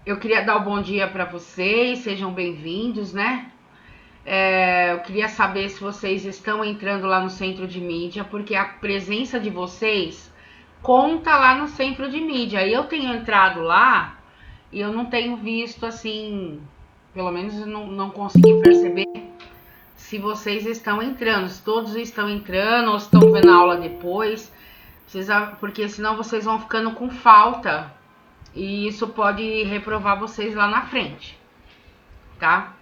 Eu queria dar o bom dia para vocês, sejam bem-vindos, né? Eu queria saber se vocês estão entrando lá no centro de mídia, porque a presença de vocês conta lá no centro de mídia. Eu tenho entrado lá e eu não tenho visto assim, pelo menos não consegui perceber se vocês estão entrando, se todos estão entrando ou estão vendo a aula depois, porque senão vocês vão ficando com falta e isso pode reprovar vocês lá na frente, tá?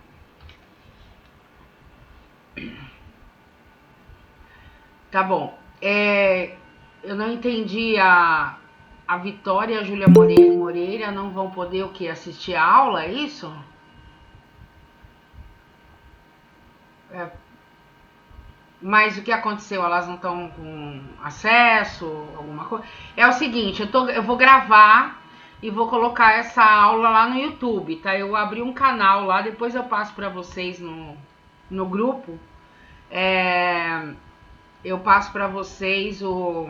Tá bom. Eu não entendi a Vitória e a Júlia Moreira não vão poder o que? Assistir a aula, é isso? É, mas o que aconteceu? Elas não estão com acesso, alguma coisa? É o seguinte, eu vou gravar e vou colocar essa aula lá no YouTube, tá? Eu abri um canal lá, depois eu passo para vocês no grupo. Eu passo para vocês o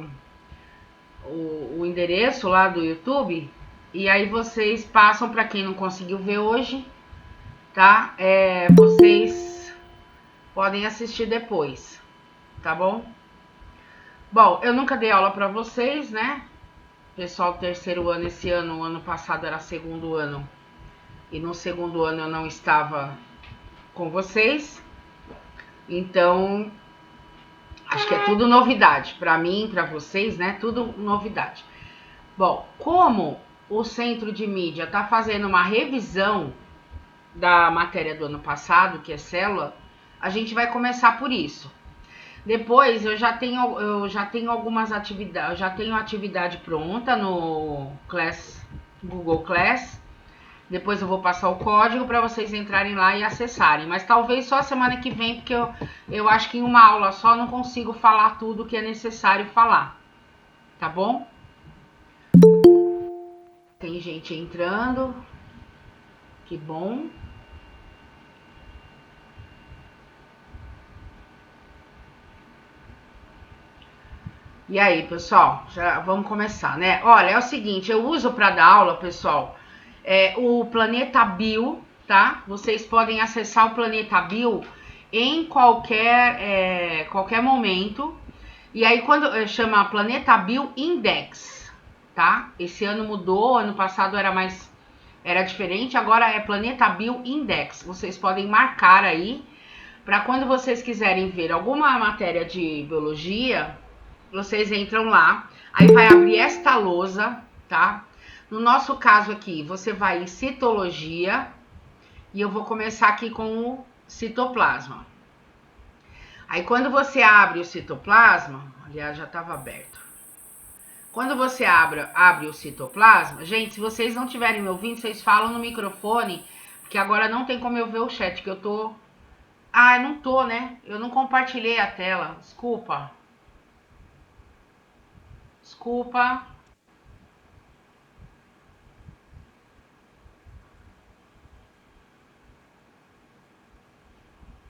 endereço lá do YouTube. E aí vocês passam para quem não conseguiu ver hoje, tá? Vocês podem assistir depois, tá bom? Bom, eu nunca dei aula para vocês, né? Pessoal do terceiro ano, esse ano, o ano passado era segundo ano. E no segundo ano eu não estava com vocês. Então, acho que é tudo novidade. Para mim, para vocês, né? Tudo novidade. Bom, como o Centro de Mídia está fazendo uma revisão da matéria do ano passado, que é célula, a gente vai começar por isso. Depois eu já tenho algumas atividades, eu já tenho atividade pronta no Google Class. Depois eu vou passar o código para vocês entrarem lá e acessarem. Mas talvez só semana que vem, porque eu acho que em uma aula só não consigo falar tudo que é necessário falar. Tá bom? Tem gente entrando. Que bom. E aí, pessoal, já vamos começar, né? Olha, é o seguinte, eu uso para dar aula, pessoal, o Planeta Bio, tá? Vocês podem acessar o Planeta Bio em qualquer momento. E aí, quando chama Planeta Bio Index, tá? Esse ano mudou, ano passado era diferente, agora é Planeta Bio Index. Vocês podem marcar aí para quando vocês quiserem ver alguma matéria de biologia, vocês entram lá, aí vai abrir esta lousa, tá? No nosso caso aqui, você vai em citologia e eu vou começar aqui com o citoplasma. Aí quando você abre o citoplasma, aliás, já estava aberto. Quando você abre o citoplasma, gente, se vocês não estiverem me ouvindo, vocês falam no microfone, porque agora não tem como eu ver o chat, que eu tô... Ah, não tô, né? Eu não compartilhei a tela, desculpa. Desculpa.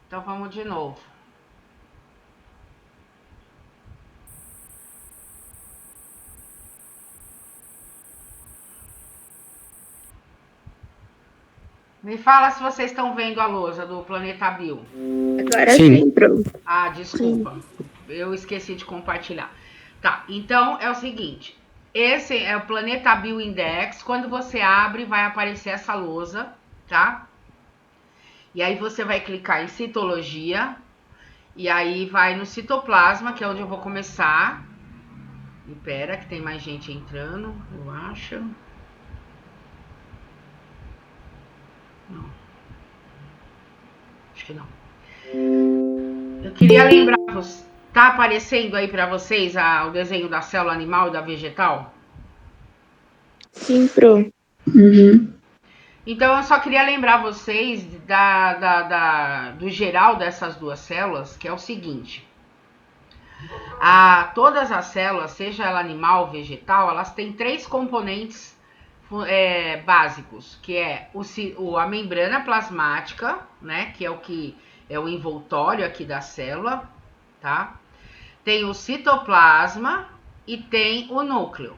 Então vamos de novo. Me fala se vocês estão vendo a lousa do Planeta Bio. Agora sim, pronto. Ah, desculpa. Sim. Eu esqueci de compartilhar. Tá, então é o seguinte. Esse é o Planeta Bio Index. Quando você abre, vai aparecer essa lousa, tá? E aí você vai clicar em citologia. E aí vai no citoplasma, que é onde eu vou começar. E pera, que tem mais gente entrando, eu acho. Não. Acho que não. Eu queria lembrar, tá aparecendo aí para vocês o desenho da célula animal e da vegetal? Sim, pro. Uhum. Então eu só queria lembrar vocês do geral dessas duas células, que é o seguinte. Todas as células, seja ela animal ou vegetal, elas têm três componentes básicos, que é a membrana plasmática, né, que é o envoltório aqui da célula, tá? Tem o citoplasma e tem o núcleo.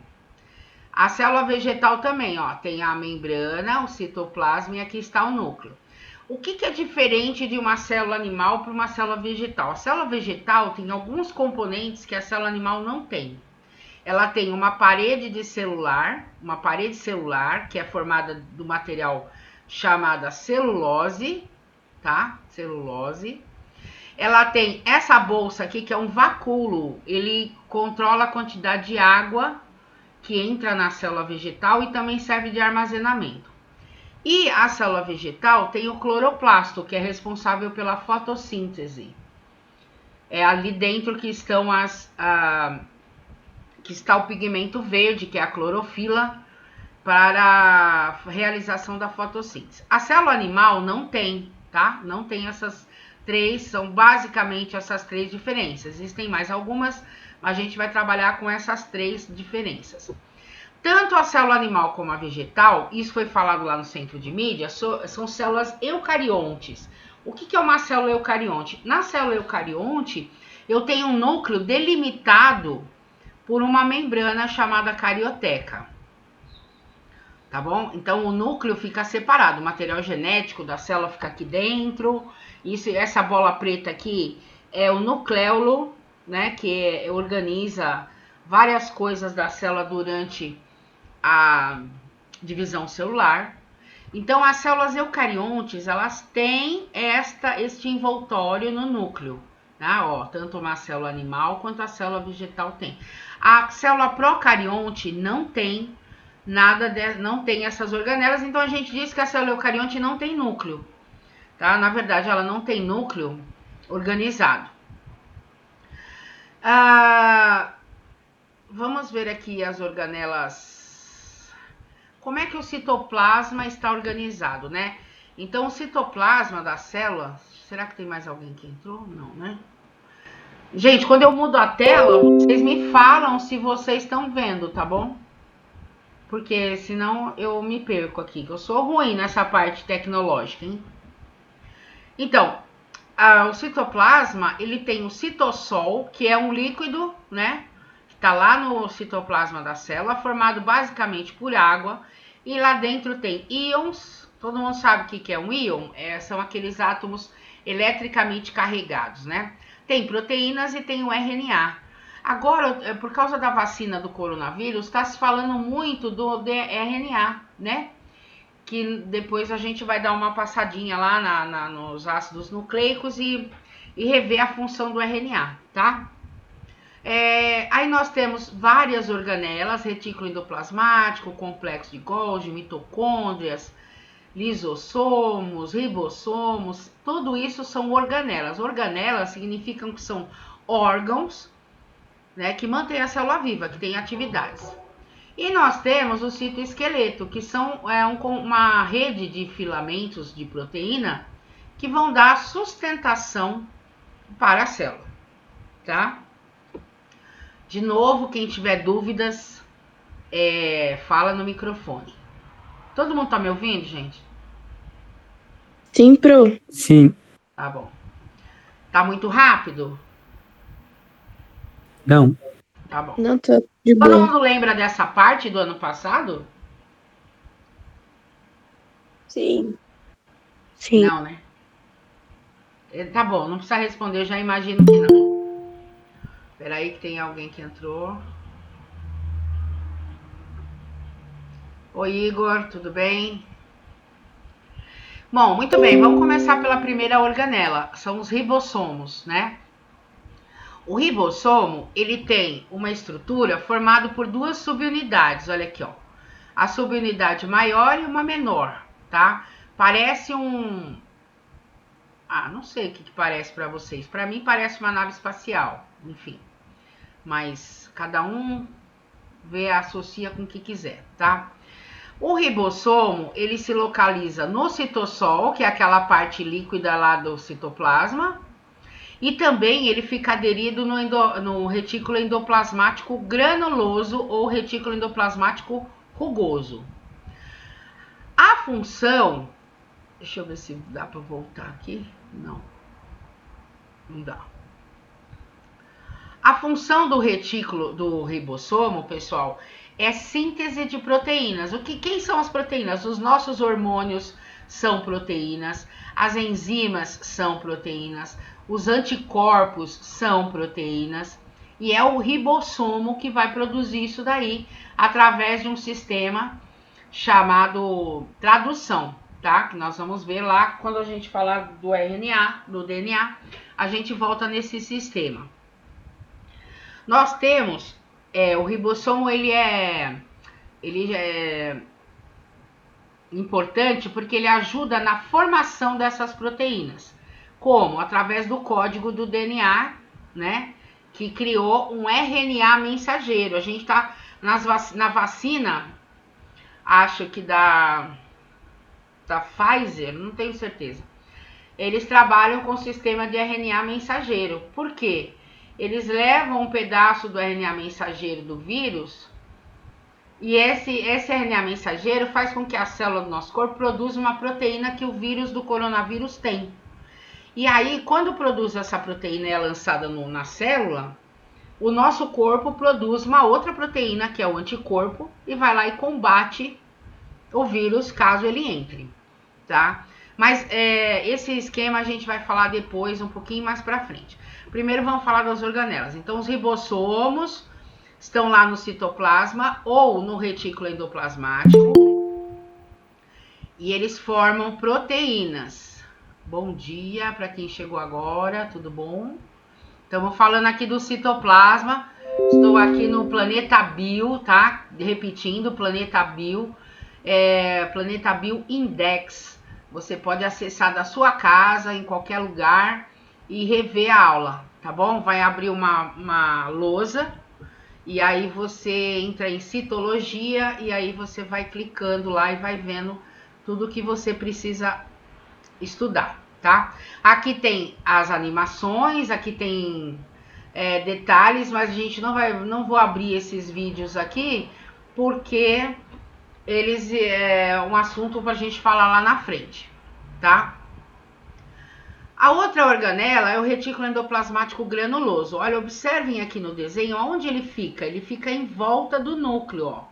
A célula vegetal também, ó, tem a membrana, o citoplasma e aqui está o núcleo. O que é diferente de uma célula animal para uma célula vegetal? A célula vegetal tem alguns componentes que a célula animal não tem. Ela tem uma parede celular, que é formada do material chamada celulose, tá? Celulose. Ela tem essa bolsa aqui, que é um vacúolo. Ele controla a quantidade de água que entra na célula vegetal e também serve de armazenamento. E a célula vegetal tem o cloroplasto, que é responsável pela fotossíntese. É ali dentro que está o pigmento verde, que é a clorofila, para a realização da fotossíntese. A célula animal não tem, tá? Não tem essas três, são basicamente essas três diferenças. Existem mais algumas, mas a gente vai trabalhar com essas três diferenças. Tanto a célula animal como a vegetal, isso foi falado lá no centro de mídia, são células eucariontes. O que é uma célula eucarionte? Na célula eucarionte, eu tenho um núcleo delimitado por uma membrana chamada carioteca. Tá bom? Então o núcleo fica separado, o material genético da célula fica aqui dentro. Essa bola preta aqui é o nucleolo, né, que organiza várias coisas da célula durante a divisão celular. Então as células eucariontes, elas têm este envoltório no núcleo, tá? Ó, tanto uma célula animal quanto a célula vegetal tem. A célula procarionte não tem não tem essas organelas, então a gente diz que a célula eucarionte não tem núcleo, tá? Na verdade, ela não tem núcleo organizado. Vamos ver aqui as organelas. Como é que o citoplasma está organizado, né? Então, o citoplasma da célula... Será que tem mais alguém que entrou? Não, né? Gente, quando eu mudo a tela, vocês me falam se vocês estão vendo, tá bom? Porque senão eu me perco aqui, que eu sou ruim nessa parte tecnológica, hein? Então, o citoplasma, ele tem o citossol, que é um líquido, né? Que está lá no citoplasma da célula, formado basicamente por água. E lá dentro tem íons. Todo mundo sabe o que é um íon? São aqueles átomos eletricamente carregados, né? Tem proteínas e tem o RNA. Agora, por causa da vacina do coronavírus, está se falando muito do RNA, né? Que depois a gente vai dar uma passadinha lá nos ácidos nucleicos e rever a função do RNA, tá? Aí nós temos várias organelas, retículo endoplasmático, complexo de Golgi, mitocôndrias, lisossomos, ribossomos, tudo isso são organelas. Organelas significam que são órgãos, né, que mantém a célula viva, que tem atividades. E nós temos o citoesqueleto, que são uma rede de filamentos de proteína que vão dar sustentação para a célula, tá? De novo, quem tiver dúvidas, fala no microfone. Todo mundo tá me ouvindo, gente? Sim, Pro. Sim. Tá bom. Tá muito rápido? Não. Tá bom. Não tô de Todo boa. mundo lembra dessa parte do ano passado? Sim. Sim. Não, né? Tá bom, não precisa responder, eu já imagino que não. Espera aí que tem alguém que entrou. Oi, Igor, tudo bem? Bom, muito bem, vamos começar pela primeira organela, são os ribossomos, né? O ribossomo, ele tem uma estrutura formada por duas subunidades, olha aqui, ó. A subunidade maior e uma menor, tá? Parece não sei o que parece para vocês. Para mim parece uma nave espacial, enfim. Mas cada um associa com o que quiser, tá? O ribossomo, ele se localiza no citossol, que é aquela parte líquida lá do citoplasma, e também ele fica aderido no retículo endoplasmático granuloso ou retículo endoplasmático rugoso. A função... Deixa eu ver se dá para voltar aqui. Não dá. A função do retículo do ribossomo, pessoal, é síntese de proteínas. Quem são as proteínas? Os nossos hormônios são proteínas, as enzimas são proteínas, os anticorpos são proteínas, e é o ribossomo que vai produzir isso daí através de um sistema chamado tradução, tá? Que nós vamos ver lá quando a gente falar do RNA, do DNA, a gente volta nesse sistema. Nós temos o ribossomo, ele é importante porque ele ajuda na formação dessas proteínas. Como? Através do código do DNA, né? Que criou um RNA mensageiro. A gente tá na vacina, acho que da Pfizer, não tenho certeza. Eles trabalham com o sistema de RNA mensageiro. Por quê? Eles levam um pedaço do RNA mensageiro do vírus e esse RNA mensageiro faz com que a célula do nosso corpo produza uma proteína que o vírus do coronavírus tem. E aí, quando produz essa proteína e é lançada na célula, o nosso corpo produz uma outra proteína, que é o anticorpo, e vai lá e combate o vírus caso ele entre, tá? Mas esse esquema a gente vai falar depois, um pouquinho mais pra frente. Primeiro vamos falar das organelas. Então, os ribossomos estão lá no citoplasma ou no retículo endoplasmático e eles formam proteínas. Bom dia para quem chegou agora, tudo bom? Estamos falando aqui do citoplasma. Estou aqui no Planeta Bio, tá? Repetindo, Planeta Bio, Planeta Bio Index. Você pode acessar da sua casa, em qualquer lugar, e rever a aula, tá bom? Vai abrir uma lousa, e aí você entra em citologia, e aí você vai clicando lá e vai vendo tudo que você precisa estudar, tá? Aqui tem as animações, aqui tem detalhes, mas a gente não vou abrir esses vídeos aqui, porque eles um assunto para a gente falar lá na frente, tá? A outra organela é o retículo endoplasmático granuloso. Olha, observem aqui no desenho onde ele fica. Ele fica em volta do núcleo, ó.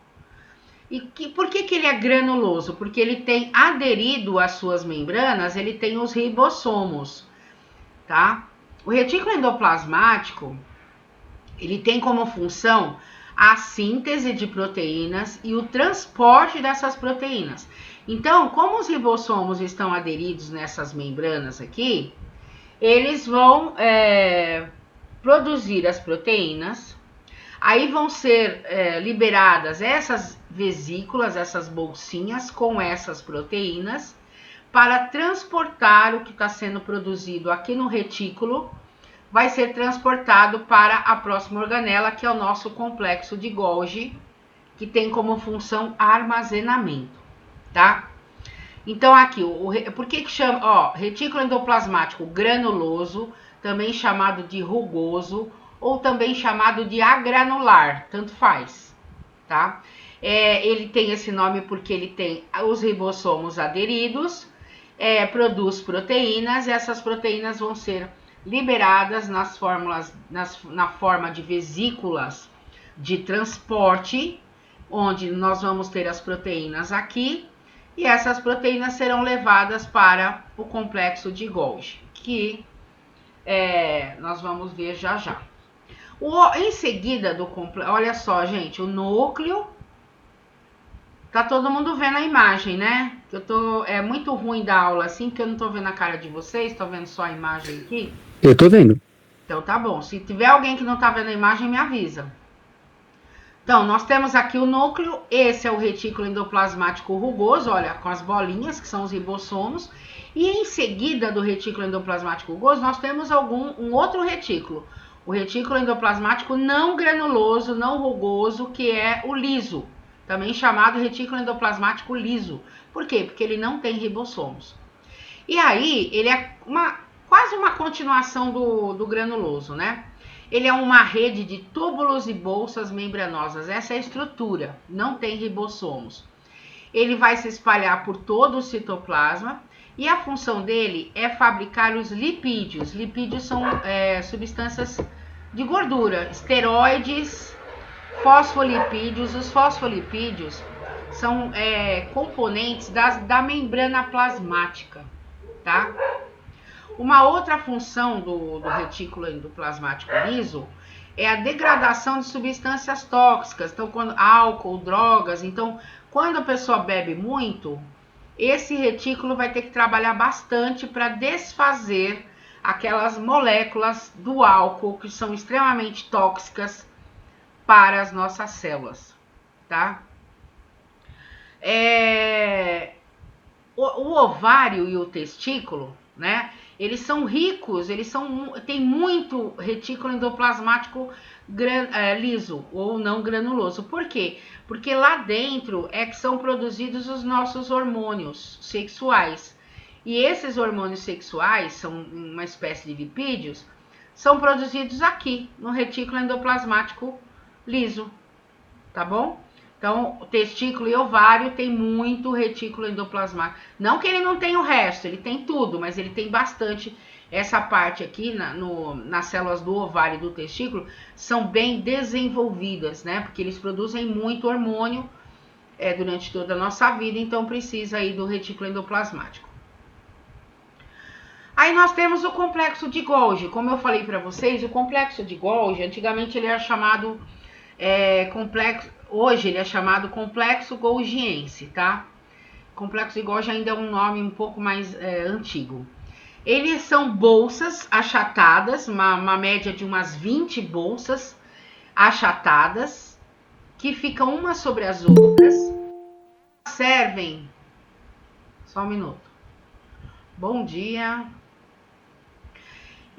E por que ele é granuloso? Porque ele tem aderido às suas membranas, ele tem os ribossomos, tá? O retículo endoplasmático, ele tem como função a síntese de proteínas e o transporte dessas proteínas. Então, como os ribossomos estão aderidos nessas membranas aqui, eles vão produzir as proteínas, aí vão ser liberadas essas vesículas, essas bolsinhas com essas proteínas, para transportar o que está sendo produzido aqui no retículo, vai ser transportado para a próxima organela, que é o nosso complexo de Golgi, que tem como função armazenamento, tá? Então aqui, por que chama, ó, retículo endoplasmático granuloso, também chamado de rugoso, ou também chamado de agranular, tanto faz, tá? Ele tem esse nome porque ele tem os ribossomos aderidos, produz proteínas, e essas proteínas vão ser liberadas na forma de vesículas de transporte, onde nós vamos ter as proteínas aqui, e essas proteínas serão levadas para o complexo de Golgi, que nós vamos ver já já. Em seguida do complexo, olha só, gente, o núcleo. Tá todo mundo vendo a imagem, né? É muito ruim da aula assim, porque eu não tô vendo a cara de vocês, tô vendo só a imagem aqui. Eu tô vendo. Então tá bom. Se tiver alguém que não tá vendo a imagem, me avisa. Então, nós temos aqui o núcleo, esse é o retículo endoplasmático rugoso, olha, com as bolinhas, que são os ribossomos. E em seguida do retículo endoplasmático rugoso, nós temos um outro retículo. O retículo endoplasmático não granuloso, não rugoso, que é o liso. Também chamado retículo endoplasmático liso. Por quê? Porque ele não tem ribossomos. E aí, ele é quase uma continuação do granuloso, né? Ele é uma rede de túbulos e bolsas membranosas. Essa é a estrutura, não tem ribossomos. Ele vai se espalhar por todo o citoplasma e a função dele é fabricar os lipídios. Lipídios são substâncias de gordura, esteroides fosfolipídios. Os fosfolipídios são componentes da membrana plasmática, tá? Uma outra função do retículo endoplasmático liso é a degradação de substâncias tóxicas, então quando álcool, drogas, então quando a pessoa bebe muito, esse retículo vai ter que trabalhar bastante para desfazer aquelas moléculas do álcool que são extremamente tóxicas para as nossas células, tá? O ovário e o testículo, né? Eles são ricos, têm muito retículo endoplasmático liso ou não granuloso. Por quê? Porque lá dentro é que são produzidos os nossos hormônios sexuais. E esses hormônios sexuais, são uma espécie de lipídios, são produzidos aqui, no retículo endoplasmático liso, tá bom? Então, o testículo e ovário tem muito retículo endoplasmático. Não que ele não tenha o resto, ele tem tudo, mas ele tem bastante. Essa parte aqui, nas células do ovário e do testículo, são bem desenvolvidas, né? Porque eles produzem muito hormônio durante toda a nossa vida, então precisa aí do retículo endoplasmático. Aí nós temos o complexo de Golgi. Como eu falei para vocês, o complexo de Golgi, antigamente ele era chamado hoje ele é chamado complexo golgiense, tá? Complexo de Golgi ainda é um nome um pouco mais antigo. Eles são bolsas achatadas, uma média de umas 20 bolsas achatadas, que ficam umas sobre as outras, servem... Só um minuto. Bom dia.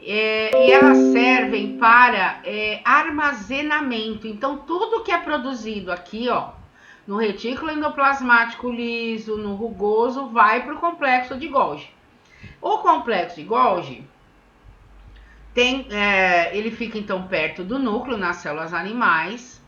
E elas servem para armazenamento. Então, tudo que é produzido aqui, ó, no retículo endoplasmático liso, no rugoso, vai para o complexo de Golgi. O complexo de Golgi ele fica então perto do núcleo nas células animais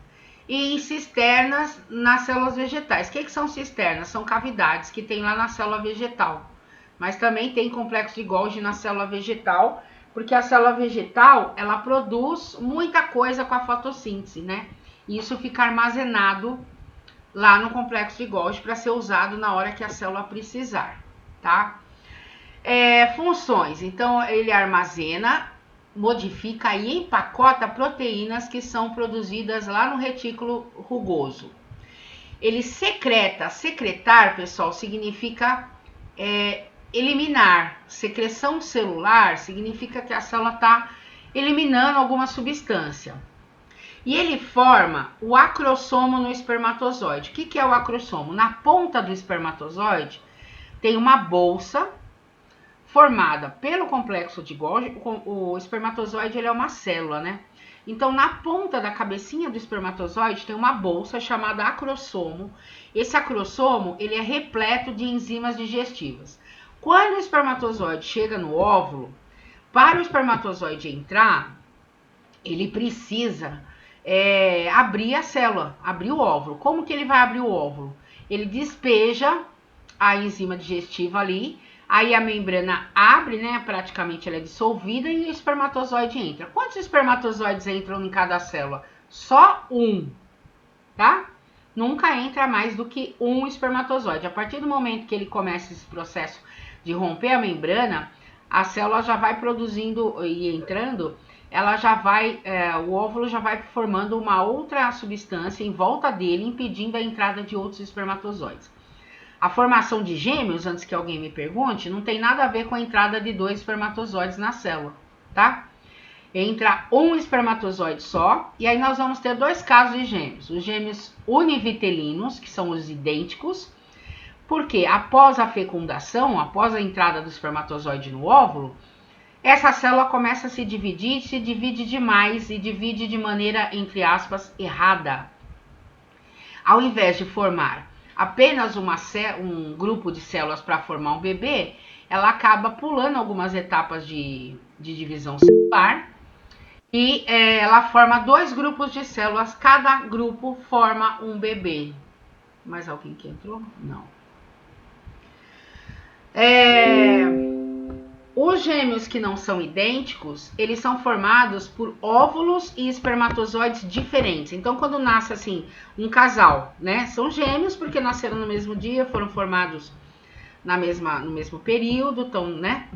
e em cisternas nas células vegetais. O que são cisternas? São cavidades que tem lá na célula vegetal. Mas também tem complexo de Golgi na célula vegetal, porque a célula vegetal, ela produz muita coisa com a fotossíntese, né? E isso fica armazenado lá no complexo de Golgi para ser usado na hora que a célula precisar, tá? Funções. Então, ele armazena, modifica e empacota proteínas que são produzidas lá no retículo rugoso. Ele secretar, pessoal, significa eliminar. Secreção celular significa que a célula está eliminando alguma substância. E ele forma o acrossomo no espermatozoide. O que é o acrossomo? Na ponta do espermatozoide tem uma bolsa formada pelo complexo de Golgi. O espermatozoide ele é uma célula, né? Então, na ponta da cabecinha do espermatozoide tem uma bolsa chamada acrossomo. Esse acrossomo ele é repleto de enzimas digestivas. Quando o espermatozoide chega no óvulo, para o espermatozoide entrar, ele precisa abrir a célula, abrir o óvulo. Como que ele vai abrir o óvulo? Ele despeja a enzima digestiva ali, aí a membrana abre, né? Praticamente ela é dissolvida e o espermatozoide entra. Quantos espermatozoides entram em cada célula? Só um, tá? Nunca entra mais do que um espermatozoide. A partir do momento que ele começa esse processo de romper a membrana, a célula já vai produzindo e entrando, ela já vai, o óvulo já vai formando uma outra substância em volta dele, impedindo a entrada de outros espermatozoides. A formação de gêmeos, antes que alguém me pergunte, não tem nada a ver com a entrada de 2 espermatozoides na célula, tá? Entra um espermatozoide só, e aí nós vamos ter 2 casos de gêmeos. Os gêmeos univitelinos, que são os idênticos, porque após a fecundação, após a entrada do espermatozoide no óvulo, essa célula começa a se divide demais e divide de maneira, entre aspas, errada. Ao invés de formar apenas um grupo de células para formar um bebê, ela acaba pulando algumas etapas de divisão celular e ela forma 2 grupos de células, cada grupo forma um bebê. Mais alguém que entrou? Não. Os gêmeos que não são idênticos, eles são formados por óvulos e espermatozoides diferentes. Então, quando nasce assim um casal, né, são gêmeos porque nasceram no mesmo dia, foram formados no mesmo período, então, né?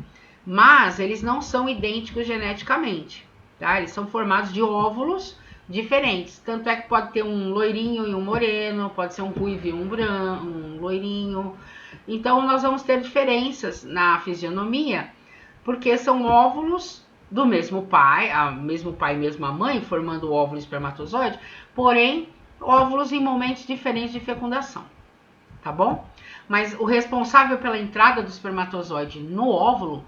Mas eles não são idênticos geneticamente, tá? Eles são formados de óvulos diferentes. Tanto é que pode ter um loirinho e um moreno, pode ser um ruivo e um branco, um loirinho. Então, nós vamos ter diferenças na fisionomia, porque são óvulos do mesmo pai, mesmo pai e mesma mãe, formando o óvulo e espermatozoide, porém, óvulos em momentos diferentes de fecundação, tá bom? Mas o responsável pela entrada do espermatozoide no óvulo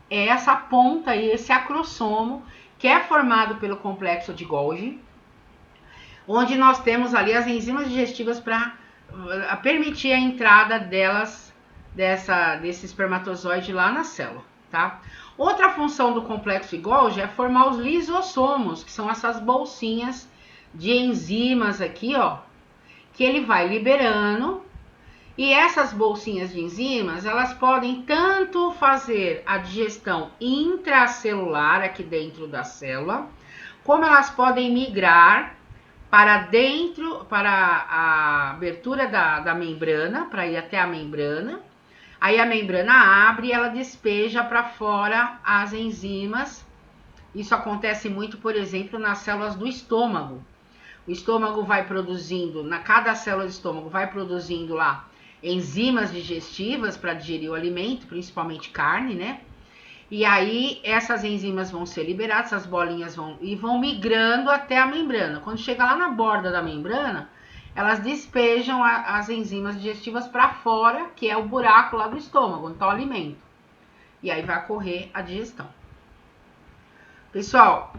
é essa ponta e esse acrossomo, que é formado pelo complexo de Golgi, onde nós temos ali as enzimas digestivas para permitir a entrada desse espermatozoide lá na célula, tá? Outra função do complexo de Golgi é formar os lisossomos, que são essas bolsinhas de enzimas aqui, ó, que ele vai liberando. E essas bolsinhas de enzimas, elas podem tanto fazer a digestão intracelular aqui dentro da célula, como elas podem migrar para dentro, para a abertura da membrana, para ir até a membrana. Aí a membrana abre e ela despeja para fora as enzimas. Isso acontece muito, por exemplo, nas células do estômago. O estômago vai produzindo, cada célula do estômago vai produzindo lá enzimas digestivas para digerir o alimento, principalmente carne, né? E aí essas enzimas vão ser liberadas, essas bolinhas vão migrando até a membrana. Quando chega lá na borda da membrana, elas despejam as enzimas digestivas para fora, que é o buraco lá do estômago, onde está o alimento. E aí vai ocorrer a digestão. Pessoal,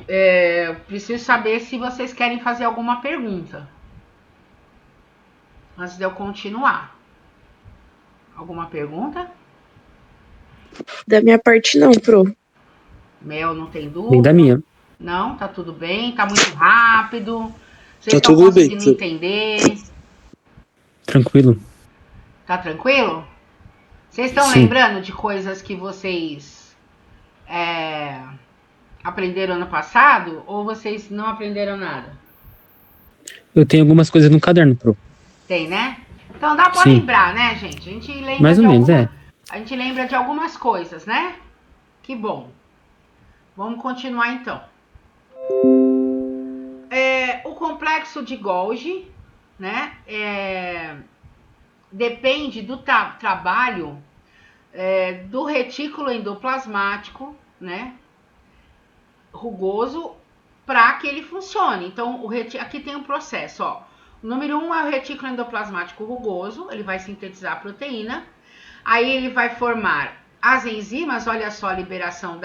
preciso saber se vocês querem fazer alguma pergunta antes de eu continuar. Alguma pergunta? Da minha parte, não, Pro. Mel, não tem dúvida? Nem da minha. Não, tá tudo bem, tá muito rápido. Vocês Tá estão tudo bem. conseguindo entender? Tranquilo? Tá tranquilo? Vocês estão Sim. lembrando de coisas que vocês aprenderam ano passado? Ou vocês não aprenderam nada? Eu tenho algumas coisas no caderno, Pro. Tem, né? Então dá pra Sim. lembrar, né, gente? A gente lembra Mais ou menos, A gente lembra de algumas coisas, né? Que bom. Vamos continuar então. O complexo de Golgi, né? Depende do trabalho do retículo endoplasmático, né? Rugoso, para que ele funcione. Então, aqui tem um processo, ó. O número 1 é o retículo endoplasmático rugoso, ele vai sintetizar a proteína. Aí ele vai formar as enzimas, olha só a liberação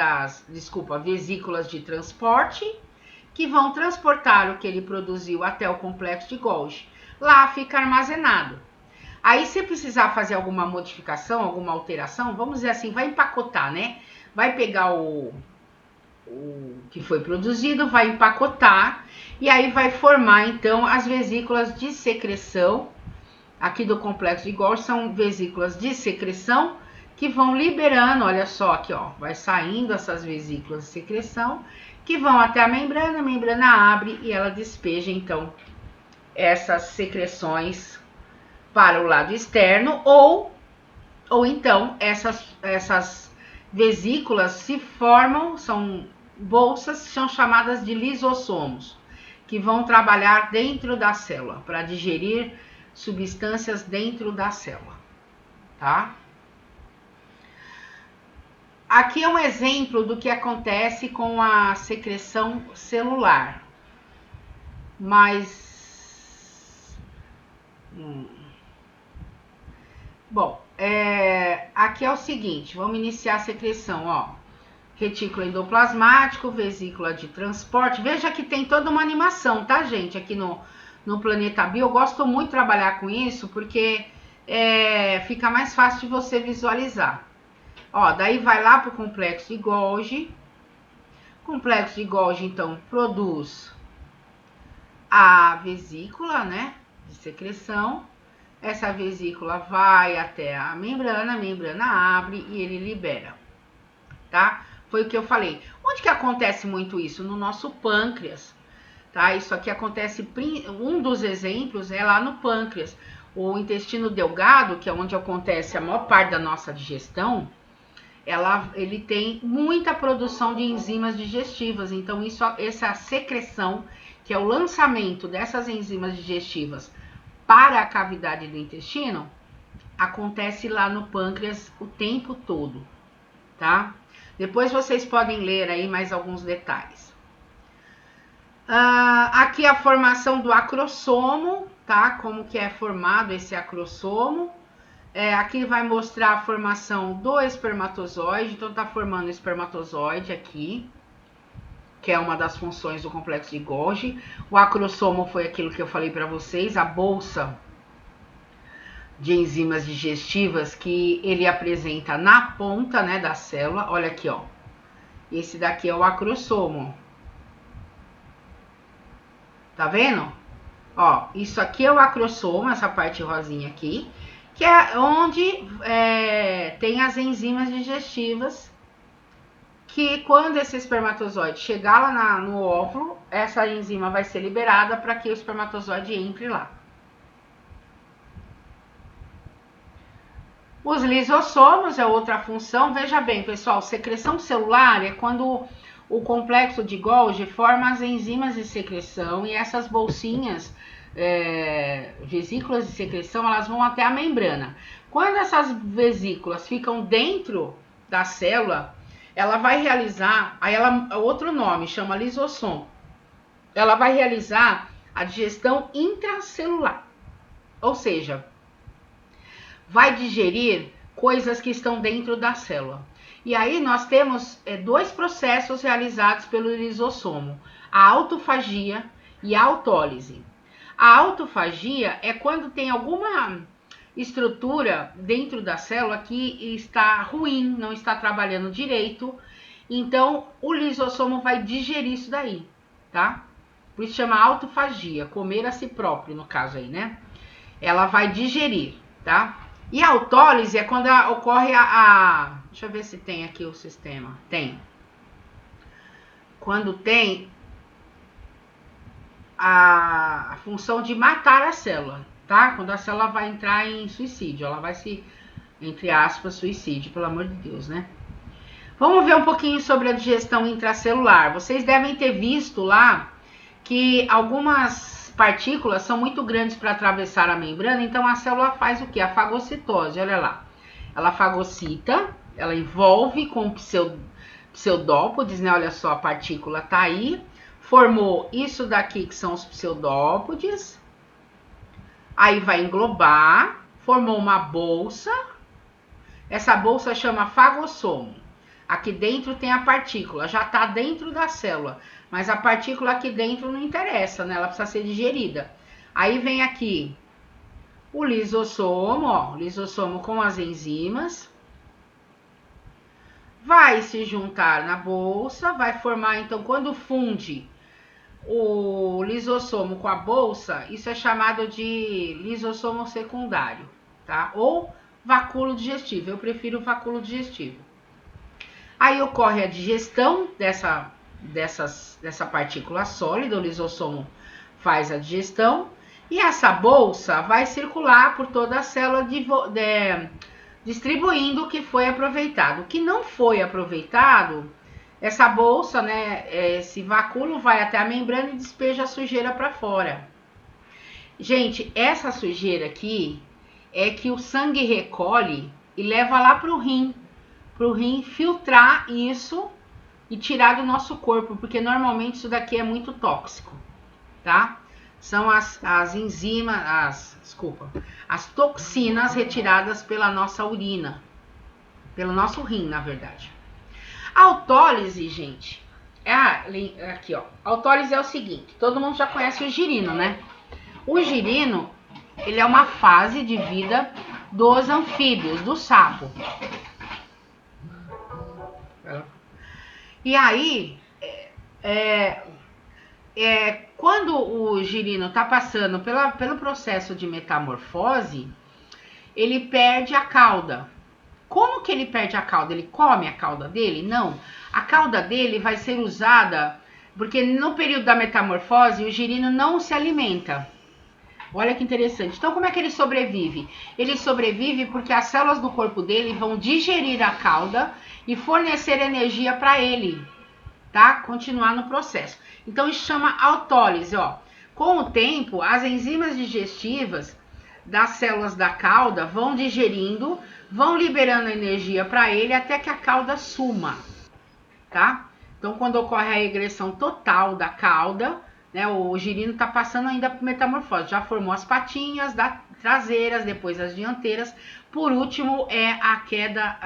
vesículas de transporte, que vão transportar o que ele produziu até o complexo de Golgi. Lá fica armazenado. Aí, se precisar fazer alguma modificação, alguma alteração, vamos dizer assim, vai empacotar, né? Vai pegar o que foi produzido, vai empacotar e aí vai formar, então, as vesículas de secreção. Aqui do complexo de Golgi são vesículas de secreção que vão liberando, olha só aqui, ó, vai saindo essas vesículas de secreção que vão até a membrana abre e ela despeja, então, essas secreções para o lado externo ou então essas vesículas se formam, são bolsas, são chamadas de lisossomos, que vão trabalhar dentro da célula para digerir substâncias dentro da célula, tá? Aqui é um exemplo do que acontece com a secreção celular, mas bom, aqui é o seguinte, vamos iniciar a secreção, ó. Retículo endoplasmático, vesícula de transporte. Veja que tem toda uma animação, tá, gente? Aqui no Planeta Bio. Eu gosto muito de trabalhar com isso, porque fica mais fácil de você visualizar. Ó, daí vai lá para o complexo de Golgi. O complexo de Golgi, então, produz a vesícula, né, de secreção. Essa vesícula vai até a membrana abre e ele libera. tá? Foi o que eu falei. Onde que acontece muito isso? No nosso pâncreas, tá? Isso aqui acontece, um dos exemplos é lá no pâncreas. O intestino delgado, que é onde acontece a maior parte da nossa digestão, ele tem muita produção de enzimas digestivas. Então, essa secreção, que é o lançamento dessas enzimas digestivas para a cavidade do intestino, acontece lá no pâncreas o tempo todo, tá? Depois vocês podem ler aí mais alguns detalhes. Aqui a formação do acrossomo, tá? Como que é formado esse acrossomo. Aqui vai mostrar a formação do espermatozoide. Então tá formando o espermatozoide aqui, que é uma das funções do complexo de Golgi. O acrossomo foi aquilo que eu falei para vocês, a bolsa de enzimas digestivas que ele apresenta na ponta, né, da célula. Olha aqui, ó. Esse daqui é o acrossomo. Tá vendo? Ó, isso aqui é o acrossomo, essa parte rosinha aqui, que é onde tem as enzimas digestivas, que quando esse espermatozoide chegar lá no óvulo, essa enzima vai ser liberada para que o espermatozoide entre lá. Os lisossomos é outra função. Veja bem, pessoal, secreção celular é quando o complexo de Golgi forma as enzimas de secreção e essas bolsinhas, vesículas de secreção, elas vão até a membrana. Quando essas vesículas ficam dentro da célula, ela vai realizar, outro nome, chama lisossomo. Ela vai realizar a digestão intracelular, ou seja, vai digerir coisas que estão dentro da célula. E aí nós temos dois processos realizados pelo lisossomo, a autofagia e a autólise. A autofagia é quando tem alguma estrutura dentro da célula que está ruim, não está trabalhando direito, então o lisossomo vai digerir isso daí, tá? Por isso chama autofagia, comer a si próprio, no caso aí, né? Ela vai digerir, tá? E a autólise é quando ocorre deixa eu ver se tem aqui o sistema. Tem. Quando tem a função de matar a célula, tá? Quando a célula vai entrar em suicídio, ela vai se, entre aspas, suicídio, pelo amor de Deus, né? Vamos ver um pouquinho sobre a digestão intracelular. Vocês devem ter visto lá que algumas partículas são muito grandes para atravessar a membrana, então a célula faz o que? A fagocitose, olha lá. Ela fagocita, ela envolve com pseudópodes, né? Olha só, a partícula tá aí. Formou isso daqui que são os pseudópodes. Aí vai englobar, formou uma bolsa. Essa bolsa chama fagossomo. Aqui dentro tem a partícula, já está dentro da célula, mas a partícula aqui dentro não interessa, né? Ela precisa ser digerida. Aí vem aqui o lisossomo, ó, lisossomo com as enzimas. Vai se juntar na bolsa, vai formar, então, quando funde o lisossomo com a bolsa, isso é chamado de lisossomo secundário, tá? Ou vacúolo digestivo, eu prefiro o vacúolo digestivo. Aí ocorre a digestão dessa partícula sólida, o lisossomo faz a digestão, e essa bolsa vai circular por toda a célula distribuindo o que foi aproveitado. O que não foi aproveitado, essa bolsa, né, esse vacúolo vai até a membrana e despeja a sujeira para fora. Gente, essa sujeira aqui é que o sangue recolhe e leva lá para o rim filtrar isso e tirar do nosso corpo, porque normalmente isso daqui é muito tóxico, tá? São as enzimas, as toxinas retiradas pela nossa urina, pelo nosso rim, na verdade. A autólise, gente, aqui ó, a autólise é o seguinte, todo mundo já conhece o girino, né? O girino, ele é uma fase de vida dos anfíbios, do sapo. E aí, quando o girino está passando pelo processo de metamorfose, ele perde a cauda. Como que ele perde a cauda? Ele come a cauda dele? Não. A cauda dele vai ser usada, porque no período da metamorfose o girino não se alimenta. Olha que interessante. Então, como é que ele sobrevive? Ele sobrevive porque as células do corpo dele vão digerir a cauda e fornecer energia para ele, tá? Continuar no processo. Então, isso chama autólise, ó. Com o tempo, as enzimas digestivas das células da cauda vão digerindo, vão liberando energia para ele até que a cauda suma, tá? Então, quando ocorre a egressão total da cauda, né, o girino está passando ainda por metamorfose. Já formou as patinhas traseiras, depois as dianteiras. Por último, é a queda,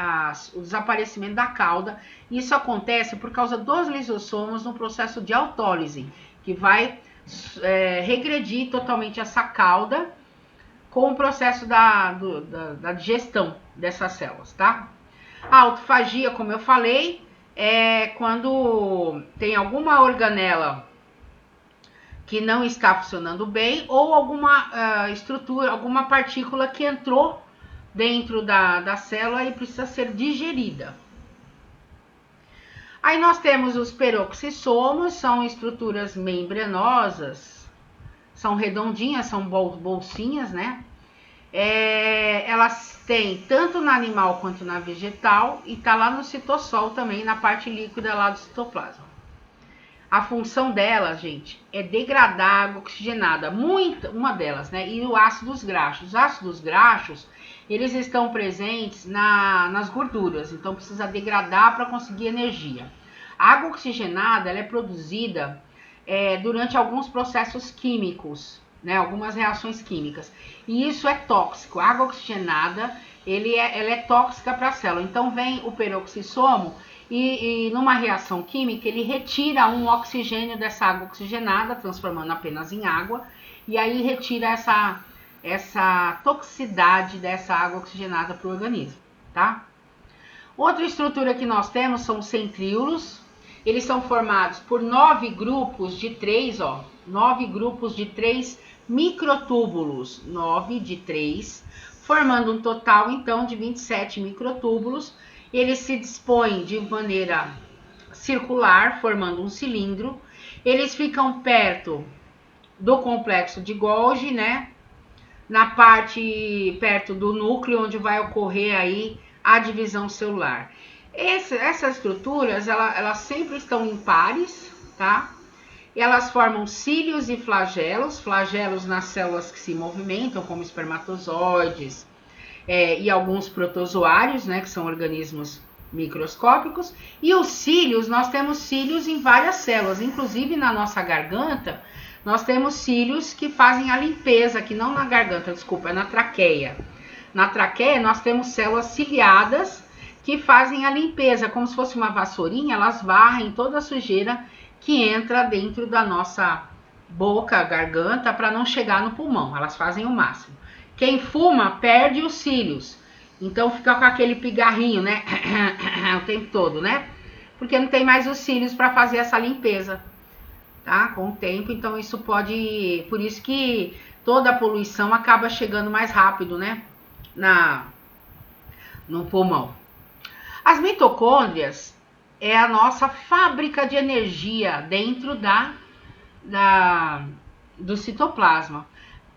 o desaparecimento da cauda. Isso acontece por causa dos lisossomos no processo de autólise, que vai regredir totalmente essa cauda com o processo da digestão dessas células, tá? A autofagia, como eu falei, é quando tem alguma organela que não está funcionando bem ou alguma estrutura, alguma partícula que entrou dentro da célula e precisa ser digerida. Aí nós temos os peroxissomos, são estruturas membranosas, são redondinhas, são bolsinhas, né? Elas têm tanto no animal quanto na vegetal e tá lá no citossol também, na parte líquida lá do citoplasma. A função delas, gente, é degradar a água oxigenada, uma delas, né? E o ácidos graxos. Os ácidos graxos, eles estão presentes nas gorduras, então precisa degradar para conseguir energia. A água oxigenada, ela é produzida durante alguns processos químicos, né? Algumas reações químicas. E isso é tóxico. A água oxigenada, ela é tóxica para a célula. Então vem o peroxissomo e numa reação química ele retira um oxigênio dessa água oxigenada, transformando apenas em água, e aí retira essa toxicidade dessa água oxigenada para o organismo, tá? Outra estrutura que nós temos são os centríolos. Eles são formados por 9 grupos de 3, ó, 9 grupos de 3 microtúbulos, 9 de 3, formando um total então de 27 microtúbulos. Eles se dispõem de maneira circular, formando um cilindro. Eles ficam perto do complexo de Golgi, né? Na parte perto do núcleo, onde vai ocorrer aí a divisão celular. Essas estruturas, elas sempre estão em pares, tá? Elas formam cílios e flagelos nas células que se movimentam, como espermatozoides, e alguns protozoários, né, que são organismos microscópicos. E os cílios, nós temos cílios em várias células, inclusive na nossa garganta, nós temos cílios que fazem a limpeza, que não na garganta, desculpa, é na traqueia. Na traqueia nós temos células ciliadas que fazem a limpeza, como se fosse uma vassourinha, elas varrem toda a sujeira que entra dentro da nossa boca, garganta, para não chegar no pulmão, elas fazem o máximo. Quem fuma perde os cílios, então fica com aquele pigarrinho, né, o tempo todo, né, porque não tem mais os cílios para fazer essa limpeza, tá, com o tempo. Então isso pode, por isso que toda a poluição acaba chegando mais rápido, né, no pulmão. As mitocôndrias é a nossa fábrica de energia dentro do citoplasma.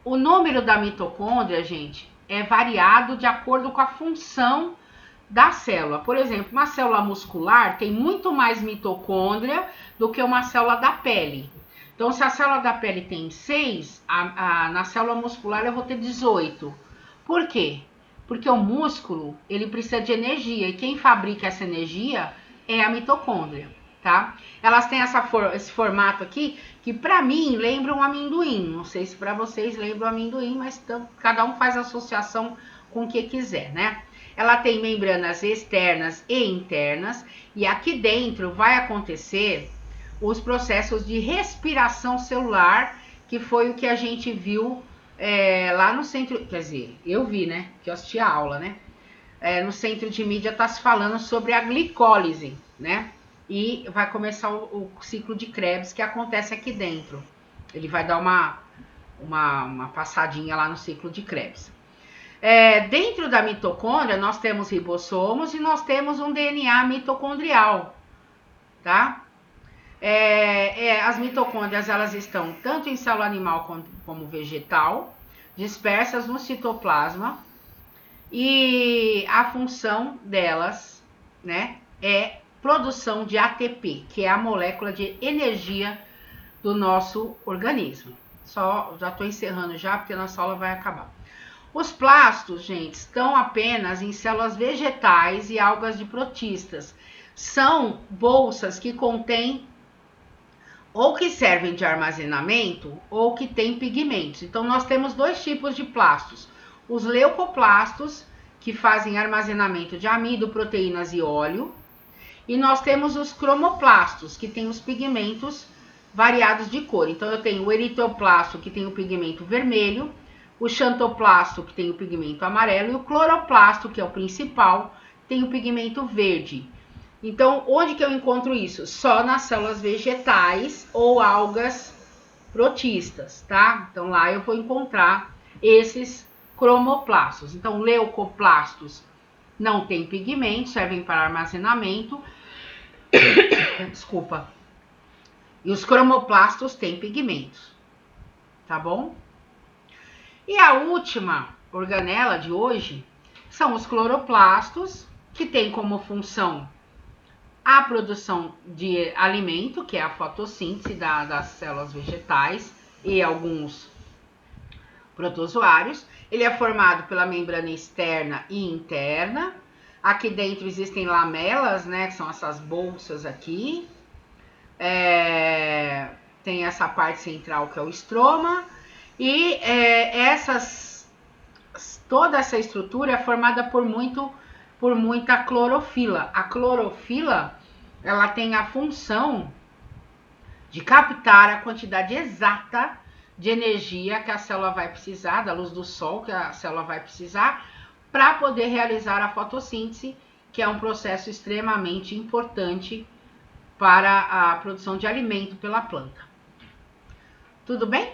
O número da mitocôndria, gente, é variado de acordo com a função da célula. Por exemplo, uma célula muscular tem muito mais mitocôndria do que uma célula da pele. Então, se a célula da pele tem 6, na célula muscular eu vou ter 18. Por quê? Porque o músculo, ele precisa de energia, e quem fabrica essa energia é a mitocôndria, tá? Elas têm esse formato aqui, que para mim lembra um amendoim. Não sei se para vocês lembra um amendoim, mas cada um faz associação com o que quiser, né? Ela tem membranas externas e internas, e aqui dentro vai acontecer os processos de respiração celular, que foi o que a gente viu lá no centro, quer dizer, eu vi, né, que eu assisti a aula, né, no centro de mídia tá se falando sobre a glicólise, né, e vai começar o ciclo de Krebs que acontece aqui dentro. Ele vai dar uma passadinha lá no ciclo de Krebs. Dentro da mitocôndria, nós temos ribossomos e nós temos um DNA mitocondrial, tá? As mitocôndrias, elas estão tanto em célula animal como vegetal, dispersas no citoplasma, e a função delas, né, é produção de ATP, que é a molécula de energia do nosso organismo. Já estou encerrando já, porque nossa aula vai acabar. Os plastos, gente, estão apenas em células vegetais e algas de protistas. São bolsas que contêm ou que servem de armazenamento ou que têm pigmentos. Então, nós temos dois tipos de plastos. Os leucoplastos, que fazem armazenamento de amido, proteínas e óleo. E nós temos os cromoplastos, que têm os pigmentos variados de cor. Então, eu tenho o eritroplasto, que tem o pigmento vermelho, o xantoplasto, que tem o pigmento amarelo, e o cloroplasto, que é o principal, tem o pigmento verde. Então, onde que eu encontro isso? Só nas células vegetais ou algas protistas, tá? Então, lá eu vou encontrar esses cromoplastos. Então, leucoplastos não tem pigmento, servem para armazenamento. Desculpa. E os cromoplastos têm pigmentos, tá bom? E a última organela de hoje são os cloroplastos, que tem como função a produção de alimento, que é a fotossíntese das células vegetais e alguns protozoários. Ele é formado pela membrana externa e interna. Aqui dentro existem lamelas, né, que são essas bolsas aqui. Tem essa parte central que é o estroma. E toda essa estrutura é formada por muita clorofila. A clorofila, ela tem a função de captar a quantidade exata de energia que a célula vai precisar, da luz do sol que a célula vai precisar, para poder realizar a fotossíntese, que é um processo extremamente importante para a produção de alimento pela planta. Tudo bem?